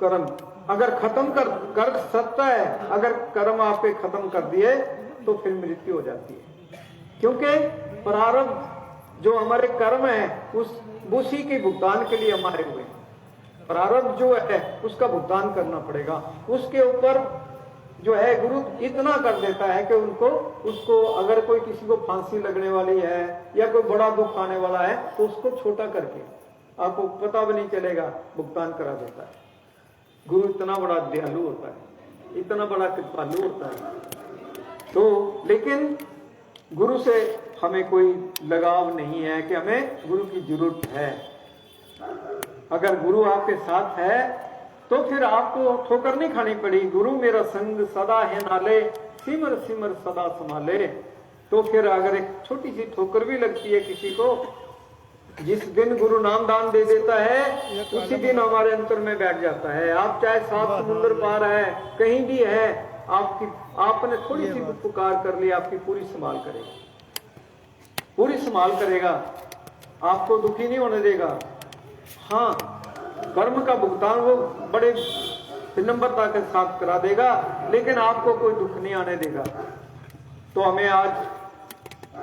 कर्म अगर खत्म कर सकता है, अगर कर्म आपके खत्म कर दिए तो फिर मृत्यु हो जाती है। क्योंकि प्रारब्ध जो हमारे कर्म है उसी के भुगतान के लिए हमारे हुए। प्रारब्ध जो है उसका भुगतान करना पड़ेगा। उसके ऊपर जो है गुरु इतना कर देता है कि उसको अगर कोई किसी को फांसी लगने वाली है या कोई बड़ा दुख आने वाला है तो उसको छोटा करके आपको पता भी नहीं चलेगा, भुगतान करा देता है। गुरु इतना बड़ा दयालु होता है, इतना बड़ा कृपालु होता है। तो लेकिन गुरु से हमें कोई लगाव नहीं है कि हमें गुरु की जरूरत है। अगर गुरु आपके साथ है तो फिर आपको ठोकर नहीं खानी पड़ी। गुरु मेरा संग सदा है नाले, सिमर सिमर सदा संभाले। तो फिर अगर एक छोटी सी ठोकर भी लगती है किसी को, जिस दिन गुरु नाम दान दे देता है उसी दिन हमारे अंतर में बैठ जाता है। आप चाहे 7 समुद्र पार है, कहीं भी है, आपने थोड़ी सी पुकार कर ली, आपकी पूरी संभाल करेगा, पूरी संभाल करेगा, आपको दुखी नहीं होने देगा। हाँ, कर्म का भुगतान वो बड़े विनम्रता के साथ करा देगा, लेकिन आपको कोई दुख नहीं आने देगा। तो हमें आज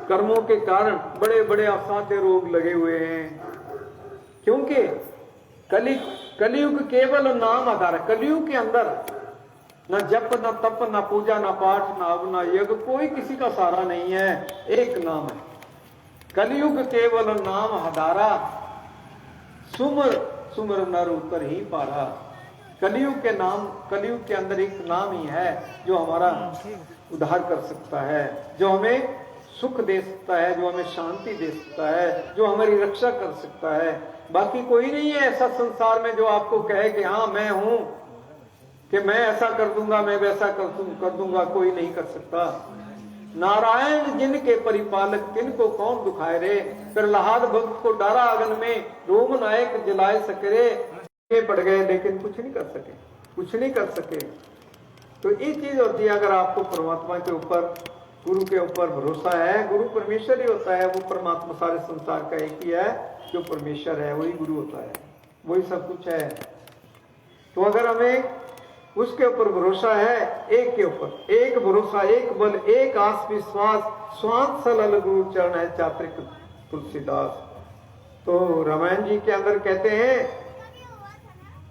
कर्मों के कारण बड़े बड़े असाध्य रोग लगे हुए हैं, क्योंकि कलयुग केवल नाम आधार है। कलयुग के अंदर न जप न तप न पूजा न पाठ न हवन न यज्ञ, कोई किसी का सहारा नहीं है, एक नाम है। कलयुग केवल नाम आधारा, सुमर सुमर नर उतर ही पारा। कलयुग के अंदर एक नाम ही है जो हमारा उद्धार कर सकता है, जो हमें सुख दे सकता है, जो हमें शांति दे सकता है, जो हमारी रक्षा कर सकता है। बाकी कोई नहीं है ऐसा संसार में जो आपको कहे कि हाँ मैं हूं, कि मैं ऐसा कर दूंगा, मैं वैसा कर दूंगा। कोई नहीं कर सकता। नारायण जिनके परिपालक तिनको कौन दुखाए रे, प्रहलाद भक्त को डारा आंगन में, रोम नायक जलाए सकरे। पड़ गए लेकिन कुछ नहीं कर सके, कुछ नहीं कर सके। तो ये चीज होती है, अगर आपको परमात्मा के ऊपर, गुरु के ऊपर भरोसा है। गुरु परमेश्वर ही होता है, वो परमात्मा सारे संसार का एक ही है, जो परमेश्वर है वही गुरु होता है, वही सब कुछ है। तो अगर हमें उसके ऊपर भरोसा है, एक के ऊपर एक भरोसा, एक बल, एक आस विश्वास, स्वांत सलल गुरु चरण है चात्रिक तुलसीदास। तो रामायण जी के अंदर कहते हैं,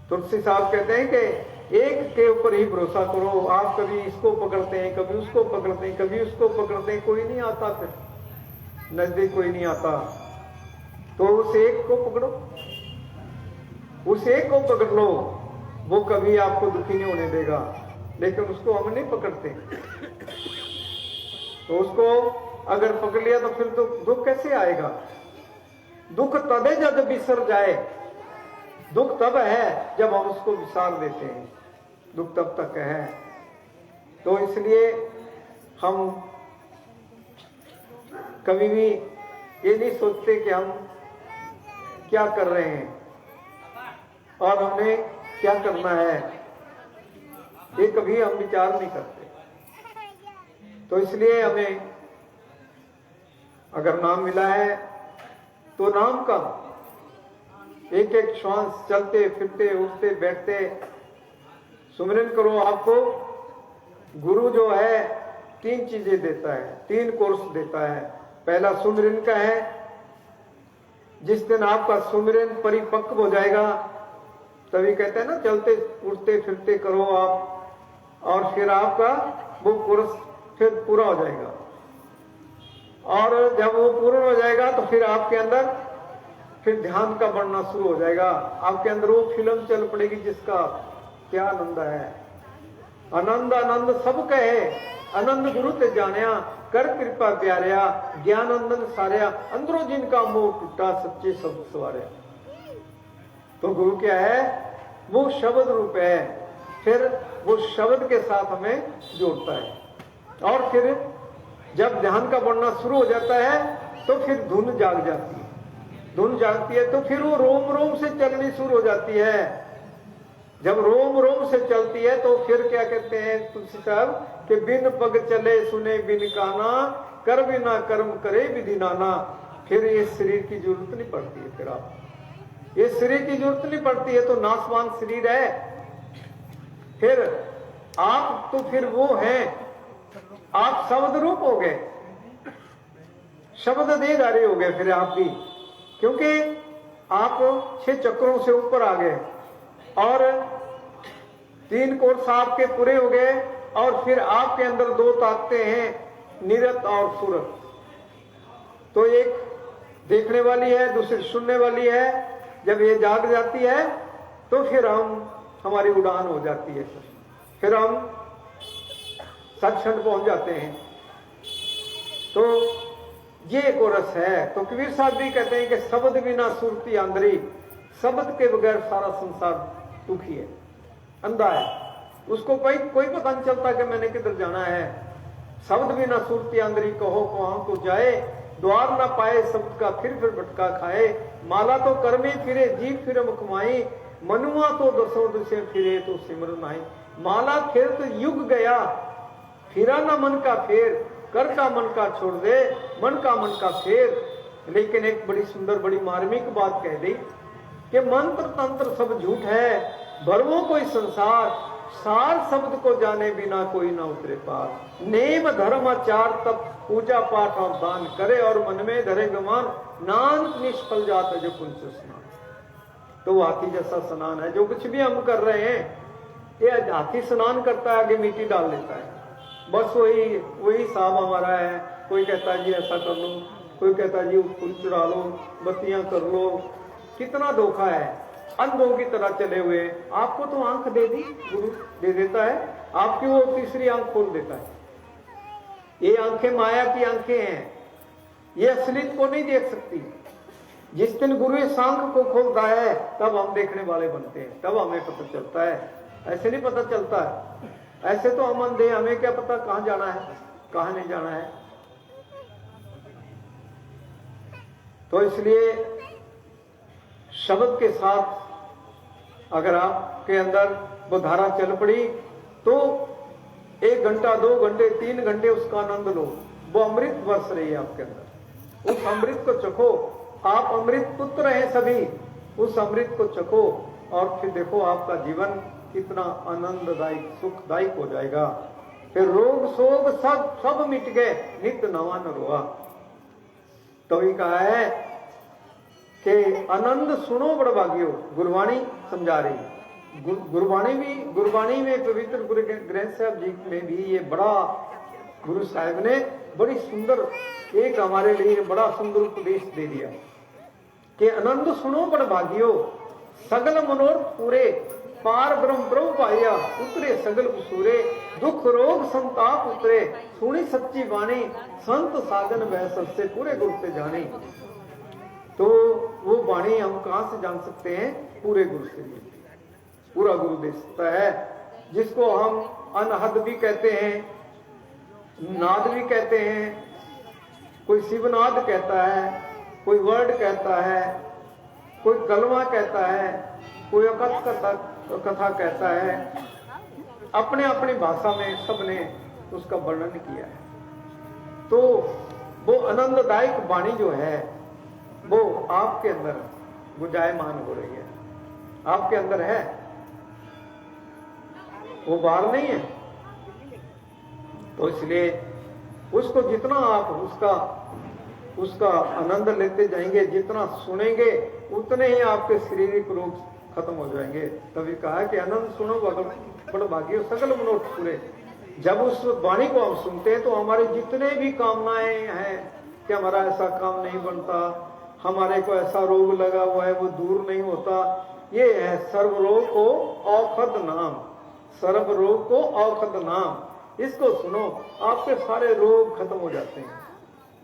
तुलसी साहब कहते हैं कि एक के ऊपर ही भरोसा करो। आप कभी इसको पकड़ते हैं, कभी उसको पकड़ते हैं, कभी उसको पकड़ते हैं, कोई नहीं आता, फिर नजदीक कोई नहीं आता। तो उस एक को पकड़ो, उस एक को पकड़ लो, वो कभी आपको दुखी नहीं होने देगा। लेकिन उसको हम नहीं पकड़ते, तो उसको अगर पकड़ लिया तो फिर तो दुख कैसे आएगा। दुख तबे जब बिसर जाए, दुख तब है जब हम उसको विसार देते हैं, दुख तब तक है। तो इसलिए हम कभी भी ये नहीं सोचते कि हम क्या कर रहे हैं और हमें क्या करना है, ये कभी हम विचार नहीं करते। तो इसलिए हमें अगर नाम मिला है तो नाम का एक एक श्वास, चलते फिरते उठते बैठते सुमिरन करो। आपको गुरु जो है 3 चीजें देता है, 3 कोर्स देता है। पहला सुमिरन का है, जिस दिन आपका सुमिरन परिपक्व हो जाएगा, तभी कहते हैं ना चलते उठते फिरते करो आप, और फिर आपका वो कोर्स फिर पूरा हो जाएगा। और जब वो पूर्ण हो जाएगा तो फिर आपके अंदर फिर ध्यान का बढ़ना शुरू हो जाएगा। आपके अंदर वो फिल्म चल पड़ेगी जिसका क्या आनंद है। आनंद आनंद सब कहे, आनंद गुरु ते जानिया, कर कृपा प्यारिया, ज्ञान आनंद सारिया, अंदरों जिनका मोह टूटा सच्चे शब्द सवारिया। तो गुरु क्या है, वो शब्द रूप है। फिर वो शब्द के साथ हमें जोड़ता है। और फिर जब ध्यान का बढ़ना शुरू हो जाता है तो फिर धुन जाग जाती है। धुन जागती है तो फिर वो रोम रोम से चलनी शुरू हो जाती है। जब रोम रोम से चलती है तो फिर क्या कहते हैं तुलसी साहब कि बिन पग चले सुने बिन काना, कर बिना कर्म करे विधि नाना। फिर ये शरीर की जरूरत नहीं पड़ती है। फिर आप ये शरीर की जरूरत नहीं पड़ती है, तो नासवान शरीर है, फिर आप तो फिर वो हैं, आप शब्द रूप हो गए, शब्द देहधारी हो गए फिर आप भी, क्योंकि आप 6 चक्रों से ऊपर आ गए और 3 कोर्स आपके पूरे हो गए और फिर आपके अंदर 2 ताकतें हैं, निरत और सुरत। तो एक देखने वाली है, दूसरी सुनने वाली है। जब ये जाग जाती है तो फिर हमारी उड़ान हो जाती है, फिर हम सत्संग पहुंच जाते हैं। तो ये एक रस है। तो कबीर साहब भी कहते हैं कि शब्द बिना सुरती आंदरी, शब्द के बगैर सारा संसार दुखी है, अंधा है, उसको कोई पता नहीं चलता कि मैंने किधर जाना है। शब्द बिना सुरती आंदरी, कहो कहाँ तो जाए, द्वार ना पाए शब्द का फिर भटका खाए। माला तो कर्मे फिरे, जीव फिर मुखमाई, मनुआ तो दसों दिशे फिरे तो सिमरन आई। माला फिर तो युग गया, फिरा ना मन का फेर, कर का मन का छोड़ दे, मन का फेर। लेकिन एक बड़ी सुंदर बड़ी मार्मिक बात कह दी कि मंत्र तंत्र सब झूठ है, भरवो कोई संसार, सार शब्द को जाने बिना कोई ना उतरे पार। नेम धर्म आचार तप पूजा पाठ और दान करे, और मन में धरे गमान, नानक निष्फल जाता जो कुंज स्नान। तो हाथी जैसा स्नान है जो कुछ भी हम कर रहे हैं, ये हाथी स्नान करता है, आगे मिट्टी डाल लेता है, बस वही साहब हमारा है। कोई कहता है जी ऐसा कर लो, कोई कहता है जी फूल चढ़ा लो, बत्तियां कर लो। कितना धोखा है, अंधों की तरह चले हुए। आपको तो आंख दे दी, गुरु दे देता है, आपकी वो तीसरी आंख खोल देता है। ये आंखें माया की आंखें हैं, ये असलियत को नहीं देख सकती। जिस दिन गुरु इस आंख को खोलता है तब हम देखने वाले बनते हैं, तब हमें पता चलता है। ऐसे नहीं पता चलता है, ऐसे तो हम अंधे, हमें क्या पता कहां जाना है कहां नहीं जाना है। तो इसलिए शब्द के साथ अगर आपके अंदर वो धारा चल पड़ी तो 1 घंटा 2 घंटे 3 घंटे उसका आनंद लो, वो अमृत बरस रही है आपके अंदर। उस अमृत को चखो, आप अमृत पुत्र हैं सभी, उस अमृत को चखो और फिर देखो आपका जीवन कितना आनंददायक सुखदायक हो जाएगा। फिर रोग शोक सब मिट गए, नित नवा न रोआ। तभी कहा है कि आनंद सुनो बड़ भाग्यो, गुरबाणी समझा रही। गुरबाणी में पवित्र गुरु ग्रंथ साहब जी में भी ये बड़ा, गुरु साहब ने बड़ी सुंदर एक हमारे लिए बड़ा सुंदर उपदेश दे दिया कि आनंद सुनो बड़ भाग्यो, सगल मनोरथ पूरे, पार ब्रह्म प्रभु पाया, उतरे सगल कुसूरे, दुख रोग संताप उतरे, सुनी सच्ची वाणी, संत साधन वह सबसे पूरे गुरु से जाने। तो वो वाणी हम कहां से जान सकते हैं? पूरे गुरु से। पूरा गुरु दे सकता है, जिसको हम अनहद भी कहते हैं, नाद भी कहते हैं, कोई शिवनाद कहता है, कोई वर्ड कहता है, कोई कलमा कहता है, कोई कथा कहता है। अपने अपनी भाषा में सबने उसका वर्णन किया है। तो वो आनंददायक वाणी जो है वो आपके अंदर गुंजायमान हो रही है, आपके अंदर है, वो बाहर नहीं है। तो इसलिए उसको जितना आप उसका आनंद लेते जाएंगे, जितना सुनेंगे उतने ही आपके शारीरिक रोग खत्म हो जाएंगे। तभी कहा कि आनंद सुनो बड़ भाग्य सकल मनोरथ पूरे। जब उस वाणी को हम सुनते हैं तो हमारे जितने भी कामनाएं हैं कि हमारा ऐसा काम नहीं बनता, हमारे को ऐसा रोग लगा हुआ है वो दूर नहीं होता, ये है सर्व रोग को औषध नाम, सर्व रोग को औषध नाम। इसको सुनो, आपके सारे रोग खत्म हो जाते हैं,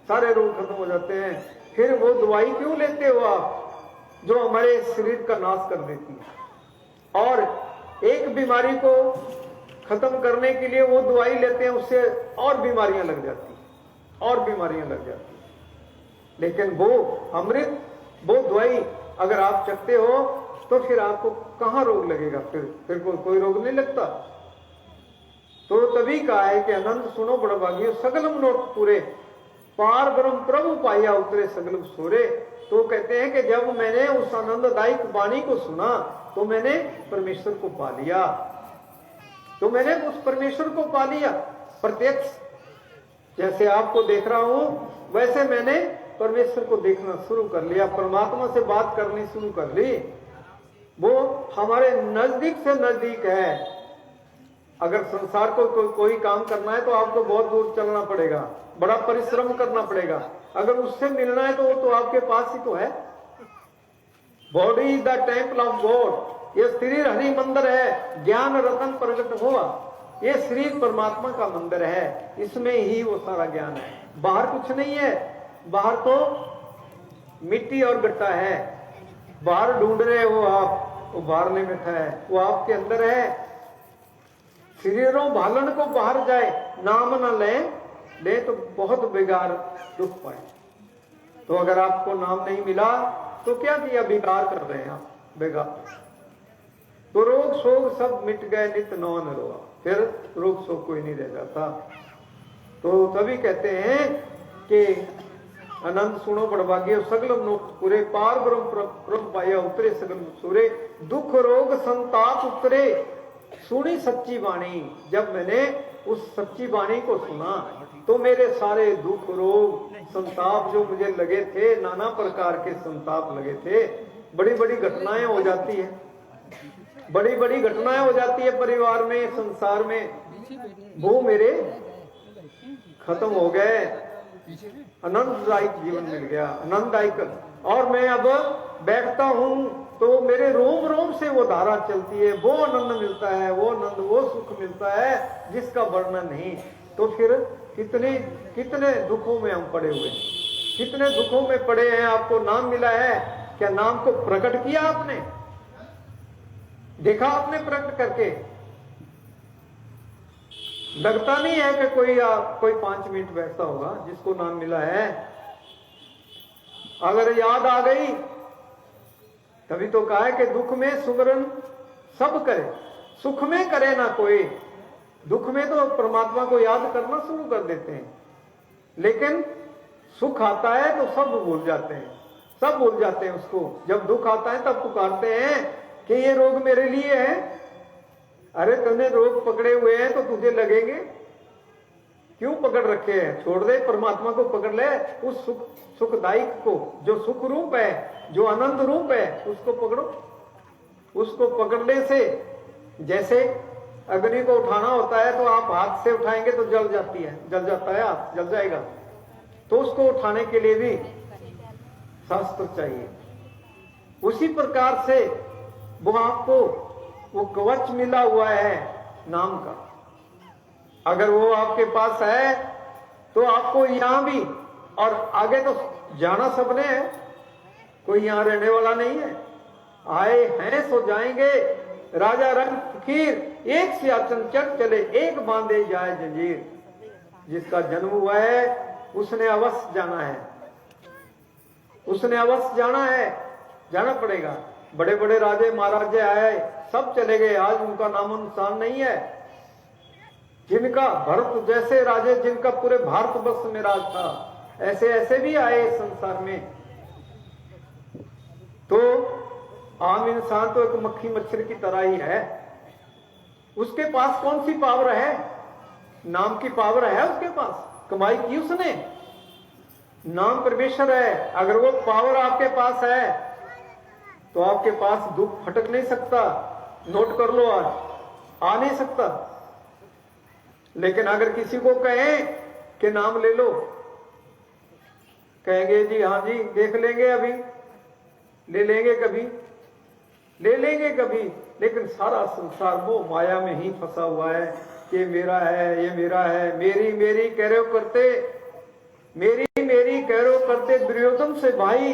सारे रोग खत्म हो जाते हैं। फिर वो दवाई क्यों लेते हो आप जो हमारे शरीर का नाश कर देती है? और एक बीमारी को खत्म करने के लिए वो दवाई लेते हैं, उससे और बीमारियां लग जाती हैं, और बीमारियां लग जाती हैं। लेकिन वो अमृत, वो दवाई अगर आप चखते हो तो फिर आपको कहां रोग लगेगा? फिर कोई रोग नहीं लगता। तो तभी कहा है कि आनंद सुनो बड़ भाग्य, सगल मनोरथ पूरे, पार ब्रह्म प्रभु पाया, उतरे सगल सोरे। तो कहते हैं कि जब मैंने उस आनंददायक वाणी को सुना तो मैंने परमेश्वर को पा लिया। तो मैंने उस परमेश्वर को पा लिया प्रत्यक्ष। जैसे आपको देख रहा हूं वैसे मैंने परमेश्वर को देखना शुरू कर लिया, परमात्मा से बात करनी शुरू कर ली। वो हमारे नजदीक से नजदीक है। अगर संसार को कोई काम करना है तो आपको बहुत दूर चलना पड़ेगा, बड़ा परिश्रम करना पड़ेगा। अगर उससे मिलना है तो वो तो आपके पास ही तो है। Body is the temple of God. ये शरीर हरि मंदिर है, ज्ञान रतन प्रकट हुआ। ये शरीर परमात्मा का मंदिर है, इसमें ही वो सारा ज्ञान है। बाहर कुछ नहीं है, बाहर तो मिट्टी और गट्टा है। बाहर ढूंढ रहे हो आप, वो बाहर नहीं बैठा है, वो आपके अंदर है। शरीरों भालन को बाहर जाए, नाम न ले तो बहुत बेकार दुख पाए। तो अगर आपको नाम नहीं मिला तो क्या किया, बेकार कर रहे हैं आप, बेकार। तो रोग शोक सब मिट गए, नित नौन रोआ। फिर रोग शोक कोई नहीं रह जाता। तो तभी कहते हैं कि आनंद सुनो बड़भाग्य सगल नोट पूरे, पार ब्रह्म पाया उतरे सगल सूरे, दुख रोग संताप उतरे सुनी सच्ची वाणी। जब मैंने उस सच्ची वाणी को सुना तो मेरे सारे दुख रोग संताप जो मुझे लगे थे, नाना प्रकार के संताप लगे थे, बड़ी बड़ी घटनाएं हो जाती है, बड़ी बड़ी घटनाएं हो जाती है परिवार में, संसार में, वो मेरे खत्म हो गए। आनंददायक जीवन मिल गया, आनंददायक। और मैं अब बैठता हूं तो मेरे रोम रोम से वो धारा चलती है, वो आनंद मिलता है, वो आनंद, वो सुख मिलता है जिसका वर्णन नहीं। तो फिर कितने कितने दुखों में हम पड़े हुए हैं, कितने दुखों में पड़े हैं। आपको नाम मिला है, क्या नाम को प्रकट किया आपने, देखा आपने प्रकट करके? लगता नहीं है कि कोई 5 मिनट बैठता होगा जिसको नाम मिला है। अगर याद आ गई, तभी तो कहा है कि दुख में सुमरन सब करे, सुख में करे ना कोई। दुख में तो परमात्मा को याद करना शुरू कर देते हैं, लेकिन सुख आता है तो सब भूल जाते हैं, सब भूल जाते हैं उसको। जब दुख आता है तब पुकारते हैं कि ये रोग मेरे लिए है। अरे तुमने रोग पकड़े हुए हैं तो तुझे लगेंगे, क्यों पकड़ रखे हैं? छोड़ दे, परमात्मा को पकड़ ले। उस सुखदायक को, जो सुख रूप है, जो आनंद रूप है, उसको पकड़ो। उसको पकड़ने से, जैसे अग्नि को उठाना होता है तो आप हाथ से उठाएंगे तो जल जाती है, जल जाता है, हाथ जल जाएगा। तो उसको उठाने के लिए भी शास्त्र चाहिए। उसी प्रकार से वो आपको वो कवच मिला हुआ है नाम का। अगर वो आपके पास है तो आपको यहां भी और आगे तो जाना सबने है, कोई यहां रहने वाला नहीं है। आए हैं सो जाएंगे, राजा रंग फकीर, एक सियाचन चढ़ चले, एक बांधे जाए जंजीर। जिसका जन्म हुआ है उसने अवश्य जाना है, उसने अवश्य जाना है, जाना पड़ेगा। बड़े बड़े राजे महाराजे आए, सब चले गए, आज उनका नामो निशान नहीं है। जिनका भरत जैसे राजे, जिनका पूरे भारतवर्ष में राज था, ऐसे ऐसे भी आए संसार में। तो आम इंसान तो एक मक्खी मच्छर की तरह ही है। उसके पास कौन सी पावर है? नाम की पावर है उसके पास, कमाई की उसने। नाम परमेश्वर है। अगर वो पावर आपके पास है तो आपके पास दुख फटक नहीं सकता। नोट कर लो, आज आ नहीं सकता। लेकिन अगर किसी को कहें कि नाम ले लो, कहेंगे जी हाँ जी देख लेंगे, अभी ले लेंगे, कभी ले लेंगे कभी। लेकिन सारा संसार वो माया में ही फंसा हुआ है कि मेरा है, ये मेरा है, मेरी मेरी कह रहे हो करते, मेरी मेरी कह रहे हो करते। दुर्योधन से भाई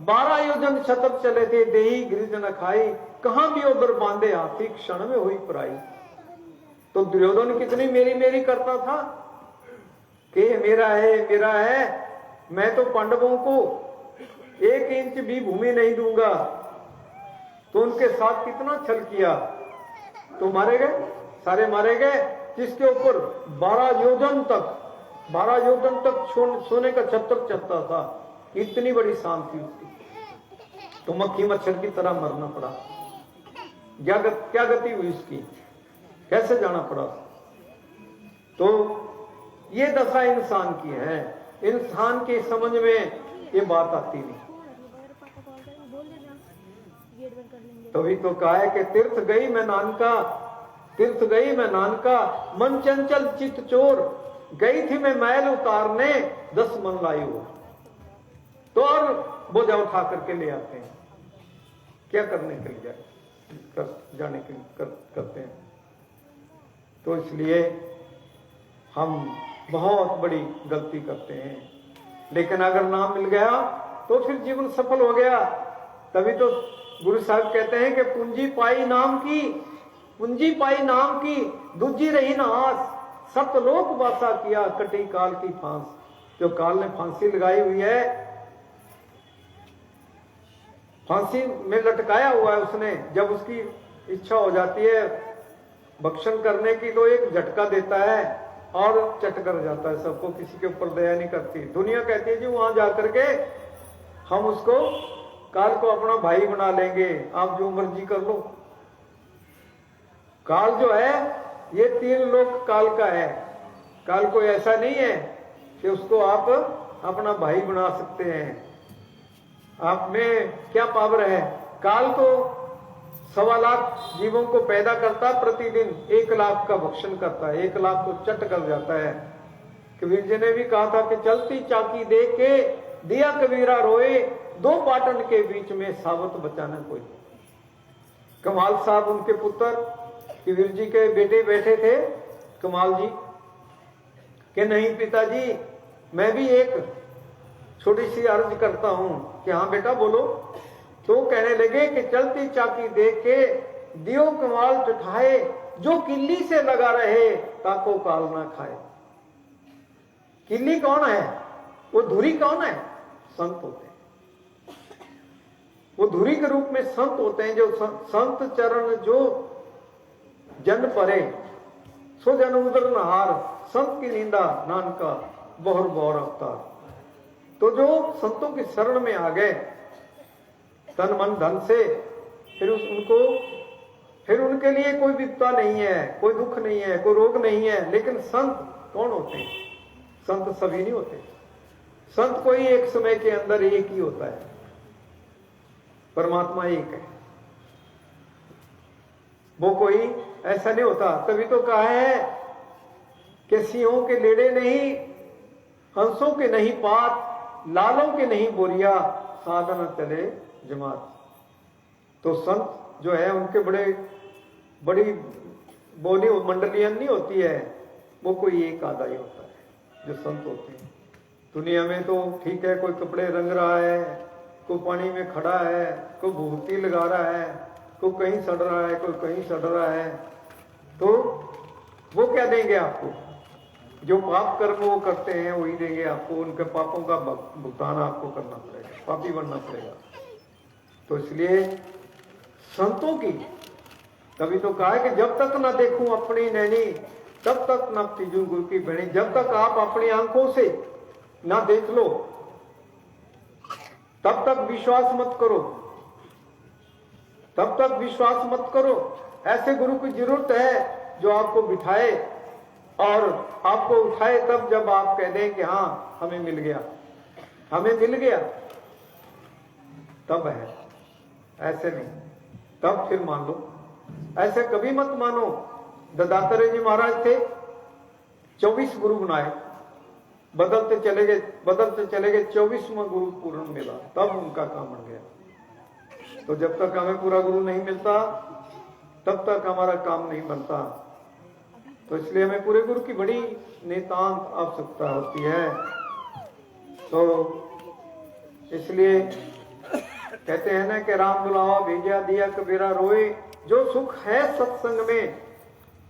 12 योजन शतक चले थे, देही गिरिज न खाई, कहां भी उधर बांधे हाथी, क्षण में हुई पराई। तो दुर्योधन कितनी मेरी मेरी करता था कि मेरा है, मेरा है। मैं तो पांडवों को 1 इंच भी भूमि नहीं दूंगा। तो उनके साथ कितना छल किया, तो मारे गए, सारे मारे गए। जिसके ऊपर 12 योजन तक सोने का छत्र चलता था, इतनी बड़ी शान थी उसकी। तो मक्खी मच्छर की तरह मरना पड़ा। क्या गति हुई उसकी? कैसे जाना पड़ा। तो ये दशा इंसान की है, इंसान के समझ में ये बात आती नहीं। तभी तो कहा है कि तीर्थ गई मैं नानका, तीर्थ गई मैं नानका, मन चंचल चित चोर, गई थी मैं मैल उतारने, 10 मन लाई हो। तो और बोझा उठा करके ले आते हैं, क्या करने के लिए जाने के लिए करते हैं। तो इसलिए हम बहुत बड़ी गलती करते हैं। लेकिन अगर नाम मिल गया तो फिर जीवन सफल हो गया। तभी तो गुरु साहब कहते हैं कि पूंजी पाई नाम की, पूंजी पाई नाम की, दूजी रही ना आस, सतलोक वासा किया, कटी काल की फांस। जो काल ने फांसी लगाई हुई है, फांसी में लटकाया हुआ है उसने, जब उसकी इच्छा हो जाती है भक्षण करने की तो एक झटका देता है और चट कर जाता है सबको, किसी के ऊपर दया नहीं करती। दुनिया कहती है जी वहां जाकर के हम उसको काल को अपना भाई बना लेंगे, आप जो मर्जी कर लो। काल जो है ये 3 लोक काल का है। काल कोई ऐसा नहीं है कि उसको आप अपना भाई बना सकते हैं। आप में क्या पावर है। काल तो 1.25 लाख जीवों को पैदा करता है प्रतिदिन, 1 लाख का भक्षण करता है, 1 लाख को चट कर जाता है। कबीर जी ने भी कहा था कि चलती चाकी दे के दिया कबीरा रोए, 2 पाटन के बीच में सावत बचाना कोई। कमाल साहब उनके पुत्र कबीर जी के बेटे बैठे थे, कमाल जी कि नहीं पिताजी मैं भी एक छोटी सी अर्ज करता हूं। कि हाँ बेटा बोलो। तो कहने लगे कि चलती चाकी देख के दियो कमाल चुठाए, जो किल्ली से लगा रहे ताको काल ना खाए। किल्ली कौन है, वो धुरी कौन है, संत होते हैं। वो धुरी के रूप में संत होते हैं। जो संत चरण जो जन परे सो जन उदर नहार, संत की निंदा नानका बहुर बौर अवतार। तो जो संतों की शरण में आ गए तन मन धन से, फिर उनके लिए कोई विपदा नहीं है, कोई दुख नहीं है, कोई रोग नहीं है। लेकिन संत कौन होते हैं, संत सभी नहीं होते। संत कोई एक समय के अंदर एक ही होता है, परमात्मा एक है, वो कोई ऐसा नहीं होता। तभी तो कहा है कि सिंहों के लेड़े नहीं, हंसों के नहीं पात, लालों के नहीं बोरिया, साधन चले जमात। तो संत जो है उनके बड़ी बोली मंडलियां नहीं होती है, वो कोई एक आधा ही होता है जो संत होते हैं। दुनिया में तो ठीक है, कोई कपड़े रंग रहा है, कोई पानी में खड़ा है, कोई भूति लगा रहा है, कोई कहीं सड़ रहा है, कोई कहीं सड़ रहा है। तो वो क्या देंगे आपको, जो पाप कर्म वो करते हैं वही देंगे आपको। उनके पापों का भुगतान आपको करना पड़ेगा, पापी बनना पड़ेगा। तो इसलिए संतों की तभी तो कहा है कि जब तक ना देखूं अपनी नैनी, तब तक ना तीजू गुरु की बहनी। जब तक आप अपनी आंखों से ना देख लो तब तक विश्वास मत करो, तब तक विश्वास मत करो। ऐसे गुरु की जरूरत है जो आपको बिठाए और आपको उठाए तब जब आप कह दें कि हाँ हमें मिल गया, हमें मिल गया, तब है। ऐसे नहीं, तब फिर मान लो। ऐसे कभी मत मानो। दत्तात्रेय जी महाराज थे, 24 गुरु बनाए, बदलते चले गए 24वां गुरु पूर्ण मिला, तब उनका काम बन गया। तो जब तक हमें पूरा गुरु नहीं मिलता तब तक हमारा काम नहीं बनता। तो इसलिए हमें पूरे गुरु की बड़ी नितांत आवश्यकता होती है। तो इसलिए कहते हैं ना कि राम बुलावा भेजा दिया कबीरा रोए, जो सुख है सत्संग में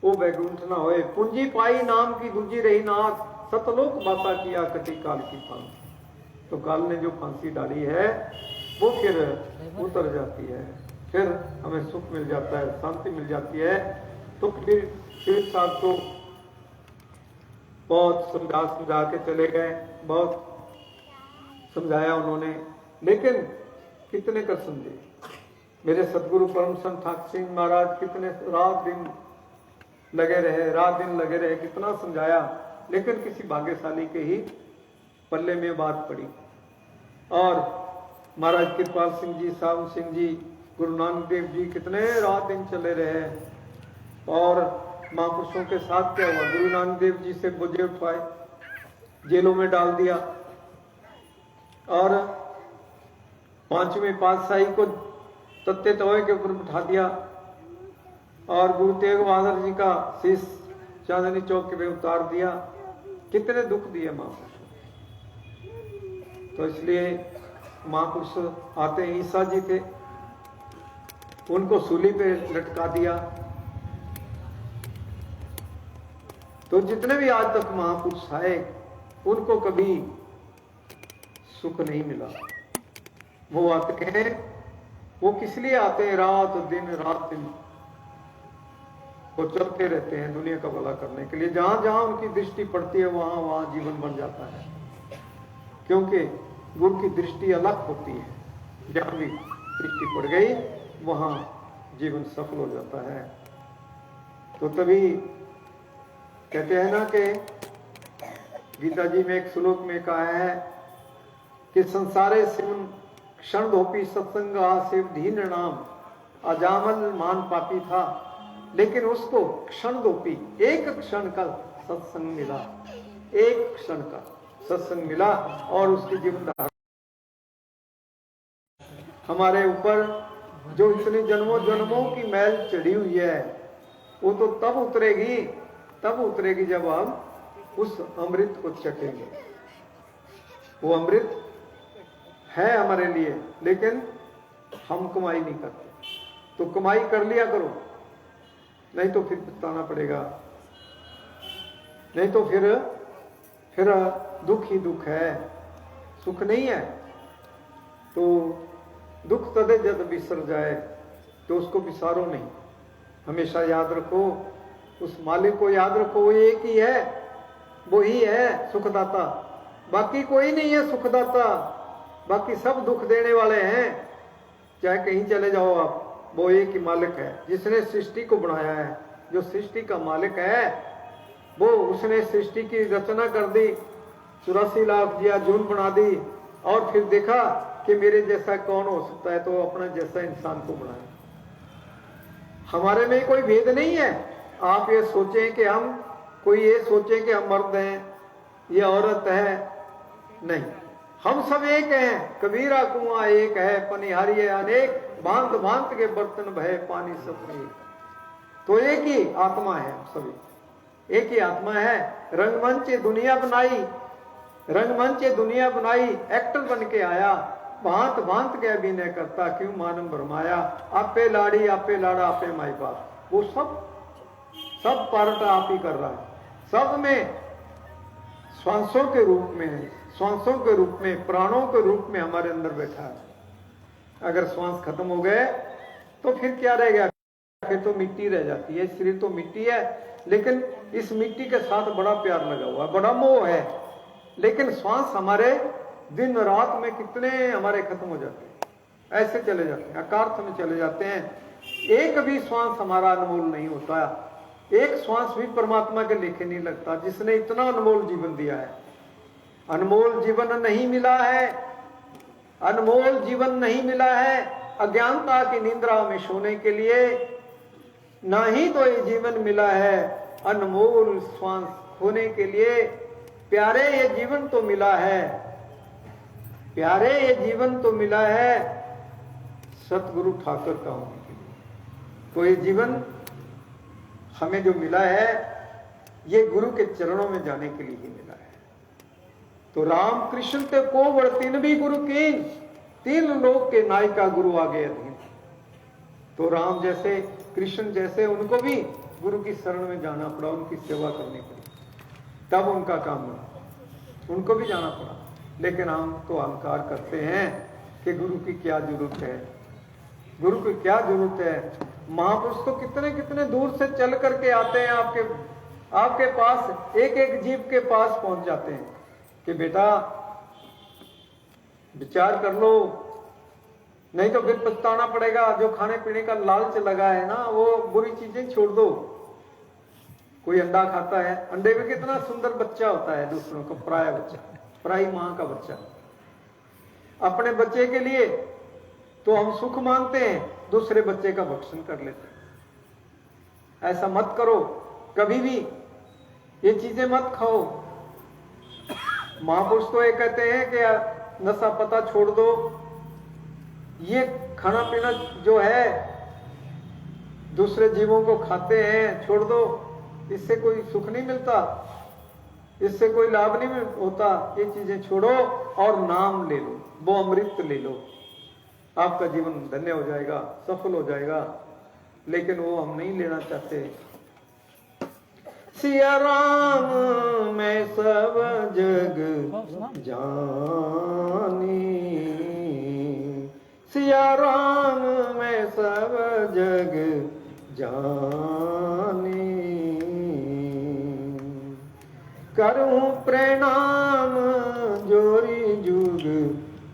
वो बैकुंठ ना होए। पूंजी पाई नाम की दूजी रही नाथ, सतलोक बासा किया कटी काल की फांसी। तो काल ने जो फांसी डाली है वो फिर उतर जाती है, फिर हमें सुख मिल जाता है, शांति मिल जाती है। तो फिर साहब को बहुत समझा के चले गए, बहुत समझाया उन्होंने, लेकिन कितने कर समझे। मेरे सतगुरु परम संत ठाकुर सिंह महाराज कितने रात दिन लगे रहे, रात दिन लगे रहे, कितना समझाया, लेकिन किसी भाग्यशाली के ही पल्ले में बात पड़ी। और महाराज कृपाल सिंह जी, साहू सिंह जी, गुरु नानक देव जी कितने रात दिन चले रहे। और महापुरुषों के साथ क्या हुआ, गुरु नानक देव जी से बोझे उठवाए, जेलों में डाल दिया, और पांचवें पातशाही को तत्ते तवे के ऊपर बिठा दिया, और गुरु तेग बहादुर जी का शीश चांदनी चौक पे उतार दिया। कितने दुख दिए महापुरुष। तो इसलिए महापुरुष आते हैं, ईसा जी थे, उनको सूली पे लटका दिया। तो जितने भी आज तक महापुरुष आए, उनको कभी सुख नहीं मिला। वो आते हैं, वो किस लिए आते हैं, रात दिन वो चलते रहते हैं दुनिया का भला करने के लिए। जहां जहां उनकी दृष्टि पड़ती है, वहां वहां जीवन बन जाता है, क्योंकि गुरु की दृष्टि अलग होती है। जहां भी दृष्टि पड़ गई, वहां जीवन सफल हो जाता है। तो तभी कहते हैं ना कि गीता जी में एक श्लोक में कहा है कि संसारे शिवन क्षण धोपी सत्संगा शिव धीन नाम, अजामल मान पापी था, लेकिन उसको क्षण धोपी, एक क्षण का सत्संग मिला, एक क्षण का सत्संग मिला, और उसकी जीवन हमारे ऊपर जो इतने जन्मों जन्मों की मैल चढ़ी हुई है, वो तो तब उतरेगी जब हम उस अमृत को चखेंगे। वो अमृत है हमारे लिए, लेकिन हम कमाई नहीं करते। तो कमाई कर लिया करो, नहीं तो फिर पछताना पड़ेगा, नहीं तो फिर दुख ही दुख है, सुख नहीं है। तो दुख तदे जब बिसर जाए, तो उसको बिसारो नहीं, हमेशा याद रखो, उस मालिक को याद रखो। वो एक ही है, वो ही है सुखदाता, बाकी कोई नहीं है सुखदाता, बाकी सब दुख देने वाले हैं। चाहे कहीं चले जाओ आप, वो एक ही मालिक है, जिसने सृष्टि को बनाया है, जो सृष्टि का मालिक है, वो उसने सृष्टि की रचना कर दी, 84 लाख जिया जून बना दी, और फिर देखा कि मेरे जैसा कौन हो सकता है, तो अपना जैसा इंसान को बनाया। हमारे में कोई भेद नहीं है। आप ये सोचें कि हम मर्द हैं, ये औरत है, नहीं, हम सब एक हैं। कबीरा कुआं एक है, पनिहारी अनेक, भांत भांत के बर्तन भय पानी सब एक। तो एक ही आत्मा है, सभी एक ही आत्मा है। रंगमंच दुनिया बनाई, एक्टर बन के आया, भांत भांत के अभिनय करता, क्यों मानव भरमाया। आपे लाड़ी आपे लाड़ा आपे माई बाप, वो सब पार्ट आप ही कर रहा है। सब में श्वासों के रूप में प्राणों के रूप में हमारे अंदर बैठा है। अगर श्वास खत्म हो गए तो फिर क्या रह गया, फिर तो मिट्टी रह जाती है। शरीर तो मिट्टी है, लेकिन इस मिट्टी के साथ बड़ा प्यार लगा हुआ है, बड़ा मोह है। लेकिन श्वास हमारे दिन रात में कितने हमारे खत्म हो जाते हैं, ऐसे चले जाते हैं, अकार्थ में चले जाते हैं। एक भी श्वास हमारा अनमोल नहीं होता, एक श्वास भी परमात्मा के लेखे नहीं लगता, जिसने इतना अनमोल जीवन दिया है। अनमोल जीवन नहीं मिला है, अनमोल जीवन नहीं मिला है अज्ञानता की निंद्रा में सोने के लिए, ना ही तो ये जीवन मिला है अनमोल श्वास खोने के लिए। प्यारे ये जीवन तो मिला है, प्यारे ये जीवन तो मिला है सतगुरु ठाकुर का होने के लिए। तो ये जीवन हमें जो मिला है, ये गुरु के चरणों में जाने के लिए ही मिला है। तो राम कृष्ण ते को वर्तिन भी गुरु कीन, तीन लोक के नायिका गुरु आगे अधीन। तो राम जैसे कृष्ण जैसे उनको भी गुरु की शरण में जाना पड़ा, उनकी सेवा करनी पड़ी, तब उनका काम हुआ, उनको भी जाना पड़ा। लेकिन हम तो अहंकार करते हैं कि गुरु की क्या जरूरत है, गुरु की क्या जरूरत है। महापुरुष तो कितने कितने दूर से चल करके आते हैं आपके पास, एक एक जीव के पास पहुंच जाते हैं कि बेटा विचार कर लो, नहीं तो फिर पछताना पड़ेगा। जो खाने पीने का लालच लगा है ना, वो बुरी चीजें छोड़ दो, कोई अंडा खाता है, अंडे में कितना सुंदर बच्चा होता है दूसरों का, पराया बच्चा, पराई मां का बच्चा। अपने बच्चे के लिए तो हम सुख मांगते हैं, दूसरे बच्चे का भक्षण कर लेते हैं। ऐसा मत करो कभी भी, ये चीजें मत खाओ। महापुरुष तो ये कहते हैं कि नशा पता छोड़ दो, ये खाना पीना जो है दूसरे जीवों को खाते हैं छोड़ दो, इससे कोई सुख नहीं मिलता, इससे कोई लाभ नहीं होता। ये चीजें छोड़ो और नाम ले लो, वो अमृत ले लो, आपका जीवन धन्य हो जाएगा, सफल हो जाएगा। लेकिन वो हम नहीं लेना चाहते। सिया राम मैं सब जग जानी, सिया राम मैं सब जग जानी, करूं प्रणाम जोरी जुग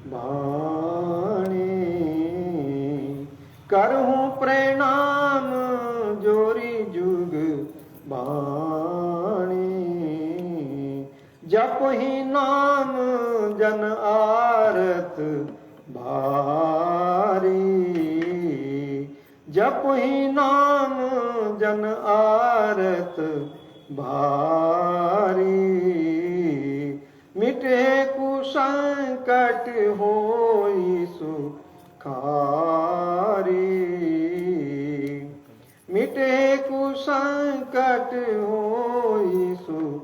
बाणी, करूं प्रणाम जोरी जुग बाणी, जप ही नाम जन आरत भारी, जप ही नाम जन आरत भारी, मिटे कुसंकट होई सुखारी, मिटे कुसंकट होई सुखारी,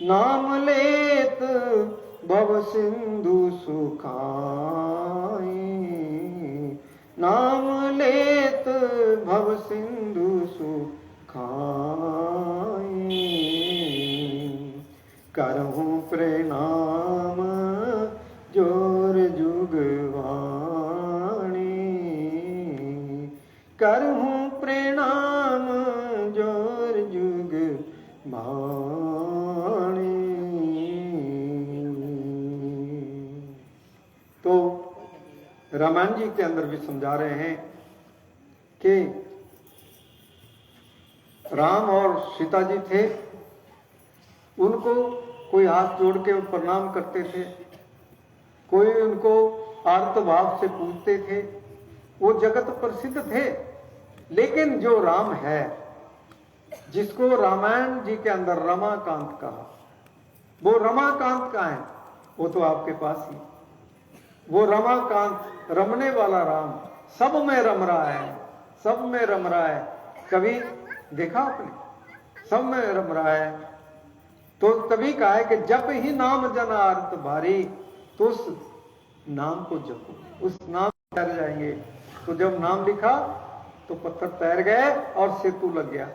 नाम लेत भव सिंधु सुखाई, नाम लेत भव सिंधु सुखाई, करहूं प्रणाम जोर जुगवाणी, करहूं प्रणाम जोर जुग बाणी। तो रामायण जी के अंदर भी समझा रहे हैं कि राम और सीता जी थे, उनको कोई हाथ जोड़ के प्रणाम करते थे, कोई उनको आर्त भाव से पूजते थे, वो जगत प्रसिद्ध थे। लेकिन जो राम है, जिसको रामायण जी के अंदर रमाकांत कहा, वो रमाकांत का है, वो तो आपके पास ही, वो रमाकांत रमने वाला राम सब में रम रहा है, सब में रम रहा है। कभी देखा आपने? सब में रम रहा है। तो तभी कहा है कि जप ही नाम जन आर्त भारी, तो उस नाम को जपो, उस नाम तैर जाएंगे। तो जब नाम लिखा तो पत्थर तैर गए और सेतु लग गया।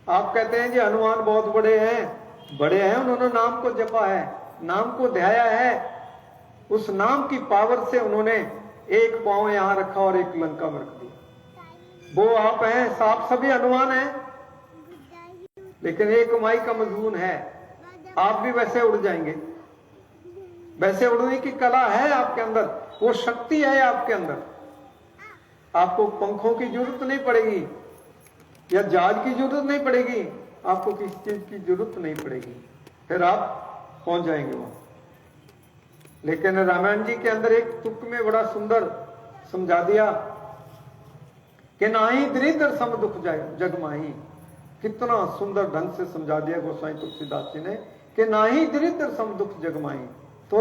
आप कहते हैं जी हनुमान बहुत बड़े हैं, बड़े हैं, उन्होंने नाम को जपा है, नाम को ध्याया है, उस नाम की पावर से उन्होंने एक पांव यहां रखा और एक लंका में रख दिया। वो आप हैं, आप सभी हनुमान हैं, लेकिन एक माई का मजबून है, आप भी वैसे उड़ जाएंगे। वैसे उड़ने की कला है आपके अंदर, वो शक्ति है आपके अंदर। आपको पंखों की जरूरत नहीं पड़ेगी या जहाज की जरूरत नहीं पड़ेगी, आपको किसी चीज की जरूरत नहीं पड़ेगी, फिर आप पहुंच जाएंगे वहां। लेकिन रामायण जी के अंदर एक तुक में बड़ा सुंदर समझा दिया कि नाही दरिद्र सम दुख जाए जग माही। कितना सुंदर ढंग से समझा दिया गोसाई तुलसीदास जी ने कि नाही दरिद्र सम दुख जग माही। तो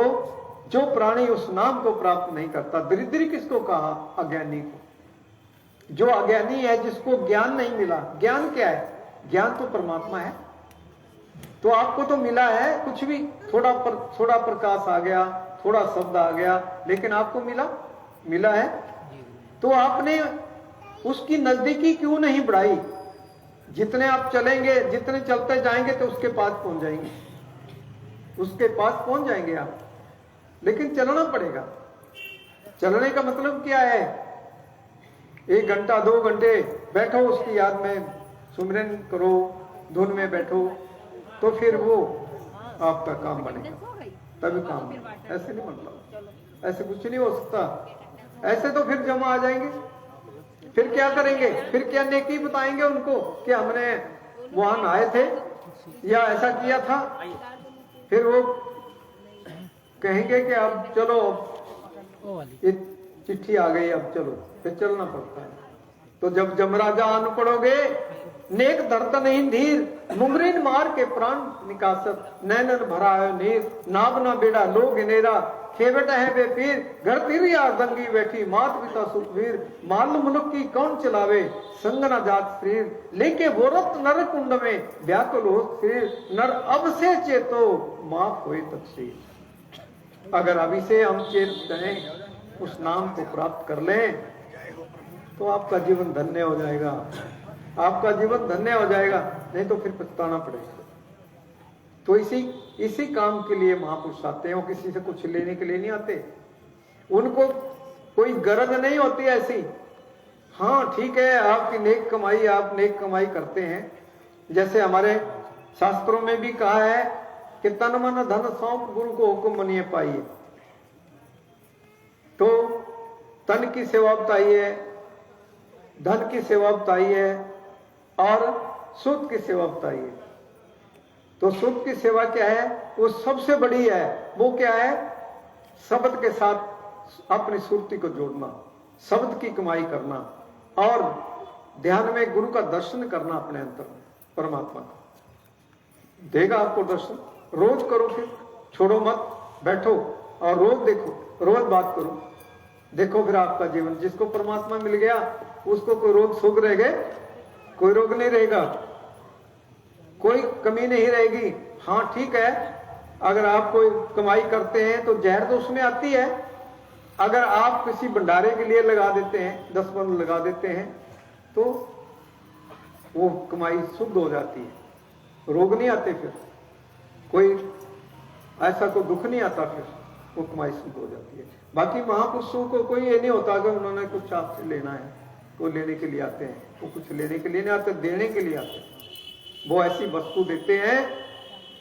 जो प्राणी उस नाम को प्राप्त नहीं करता, दरिद्री किसको कहा? अज्ञानी को। जो अज्ञानी है, जिसको ज्ञान नहीं मिला। ज्ञान क्या है? ज्ञान तो परमात्मा है। तो आपको तो मिला है कुछ भी, थोड़ा प्रकाश आ गया, थोड़ा शब्द आ गया, लेकिन आपको मिला है। तो आपने उसकी नजदीकी क्यों नहीं बढ़ाई? जितने आप चलेंगे, जितने चलते जाएंगे तो उसके पास पहुंच जाएंगे, उसके पास पहुंच जाएंगे आप। लेकिन चलना पड़ेगा। चलने का मतलब क्या है? 1 घंटा 2 घंटे बैठो, उसकी याद में सुमिरन करो, धुन में बैठो, तो फिर वो आपका काम बनेगा, तभी काम बनेगा। ऐसे नहीं बनता, ऐसे कुछ नहीं हो सकता। ऐसे तो फिर जमा आ जाएंगे, फिर क्या करेंगे? फिर क्या नेकी बताएंगे उनको कि हमने वहां नहाए थे या ऐसा किया था? फिर वो कहेंगे कि अब चलो, ये चिट्ठी आ गई, अब चलो, फिर चलना पड़ता है। तो जब जमराजा आन पड़ोगे, नेक धरत नहीं धीर, मुमरिन मार के प्राण निकासत, नैनन भरा है नीर, नाब ना बेड़ा लोग नेरा, खेबट है वे पीर, घर तिरिया दंगी बैठी, मात पिता सुखवीर, माल मुलक की कौन चलावे, संगना जात शरीर, लेके बोरत नर कुंड में, व्याकुल हो शरीर, नर अब से चेतो, माफ हुए तकसीर। अगर अभी से हम चेत रहें, उस नाम को प्राप्त कर लें, तो आपका जीवन धन्य हो जाएगा, आपका जीवन धन्य हो जाएगा, नहीं तो फिर पछताना पड़ेगा। तो इसी काम के लिए महापुरुष आते हैं, वो किसी से कुछ लेने के लिए नहीं आते, उनको कोई गरज नहीं होती ऐसी। हाँ ठीक है, आपकी नेक कमाई, आप नेक कमाई करते हैं, जैसे हमारे शास्त्रों में भी कहा है कि तन मन धन सौंप गुरु को हुक्म मनिए पाइए। तो तन की सेवा बताइए, धन की सेवा बताइए और सुध की सेवा बताइए। तो सुध की सेवा क्या है? वो सबसे बड़ी है। वो क्या है? शब्द के साथ अपनी सुरती को जोड़ना, शब्द की कमाई करना और ध्यान में गुरु का दर्शन करना, अपने अंतर में परमात्मा का देगा आपको दर्शन। रोज करो, फिर छोड़ो मत, बैठो और रोज देखो, रोज बात करो, देखो फिर आपका जीवन, जिसको परमात्मा मिल गया उसको कोई रोग शोक रह गए? कोई रोग नहीं रहेगा, कोई कमी नहीं रहेगी। हाँ ठीक है, अगर आप कोई कमाई करते हैं तो जहर तो उसमें आती है। अगर आप किसी भंडारे के लिए लगा देते हैं, 10 बंद लगा देते हैं, तो वो कमाई शुद्ध हो जाती है, रोग नहीं आते, फिर कोई ऐसा कोई दुख नहीं आता, फिर वो कमाई शुद्ध हो जाती है। बाकी महापुरुषों को कोई ये नहीं होता कि उन्होंने कुछ आपसे लेना है, वो लेने के लिए आते हैं। वो कुछ लेने के लिए नहीं आते, देने के लिए आते हैं। वो ऐसी वस्तु देते हैं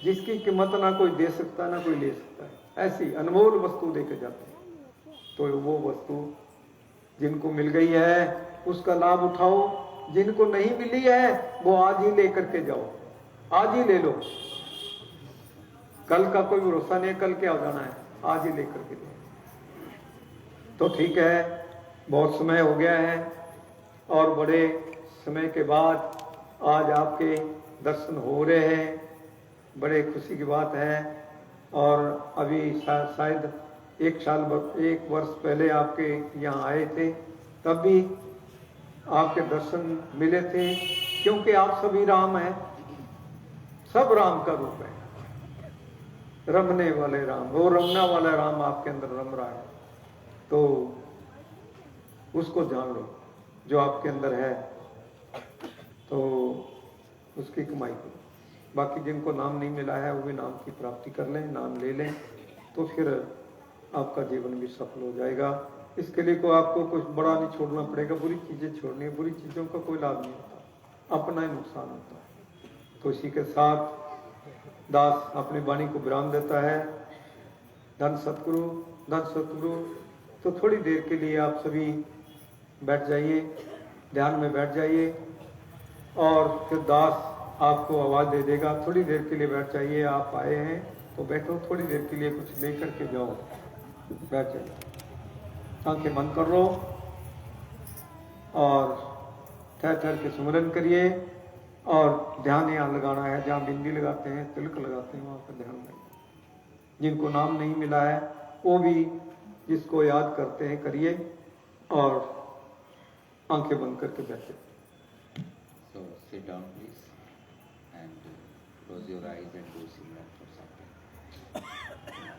जिसकी कीमत ना कोई दे सकता ना कोई ले सकता है, ऐसी अनमोल वस्तु देके जाते हैं। तो वो वस्तु जिनको मिल गई है उसका लाभ उठाओ, जिनको नहीं मिली है वो आज ही लेकर के जाओ, आज ही ले लो। कल का कोई भरोसा नहीं है, कल क्या हो जाना है, आज ही लेकर के जाओ। तो ठीक है, बहुत समय हो गया है और बड़े समय के बाद आज आपके दर्शन हो रहे हैं, बड़े खुशी की बात है। और अभी शायद एक वर्ष पहले आपके यहाँ आए थे, तब भी आपके दर्शन मिले थे, क्योंकि आप सभी राम हैं, सब राम का रूप है, रमने वाले राम, वो रमना वाला राम आपके अंदर रम रहा है। तो उसको जान लो जो आपके अंदर है, तो उसकी कमाई करो। बाकी जिनको नाम नहीं मिला है वो भी नाम की प्राप्ति कर लें, नाम ले लें, तो फिर आपका जीवन भी सफल हो जाएगा। इसके लिए को आपको कुछ बड़ा नहीं छोड़ना पड़ेगा, बुरी चीजें छोड़नी है, बुरी चीजों का कोई लाभ नहीं होता, अपना ही नुकसान होता है। तो इसी के साथ दास अपनी वाणी को विराम देता है। धन सतगुरु, धन सतगुरु। तो थोड़ी देर के लिए आप सभी बैठ जाइए, ध्यान में बैठ जाइए और फिर दास आपको आवाज दे देगा। थोड़ी देर के लिए बैठ जाइए, आप आए हैं तो बैठो, थोड़ी देर के लिए कुछ लेकर के जाओ, बैठ जाइए, आंखें बंद कर लो और ठहर ठहर के सुमरन करिए। और ध्यान यहाँ लगाना है, जहाँ बिंदी लगाते हैं, तिलक लगाते हैं, वहां पर ध्यान लगाइए। जिनको नाम नहीं मिला है वो भी जिसको याद करते हैं करिए और आंखें बंद करके बैठे। So sit down please and close your eyes and do simran for some time.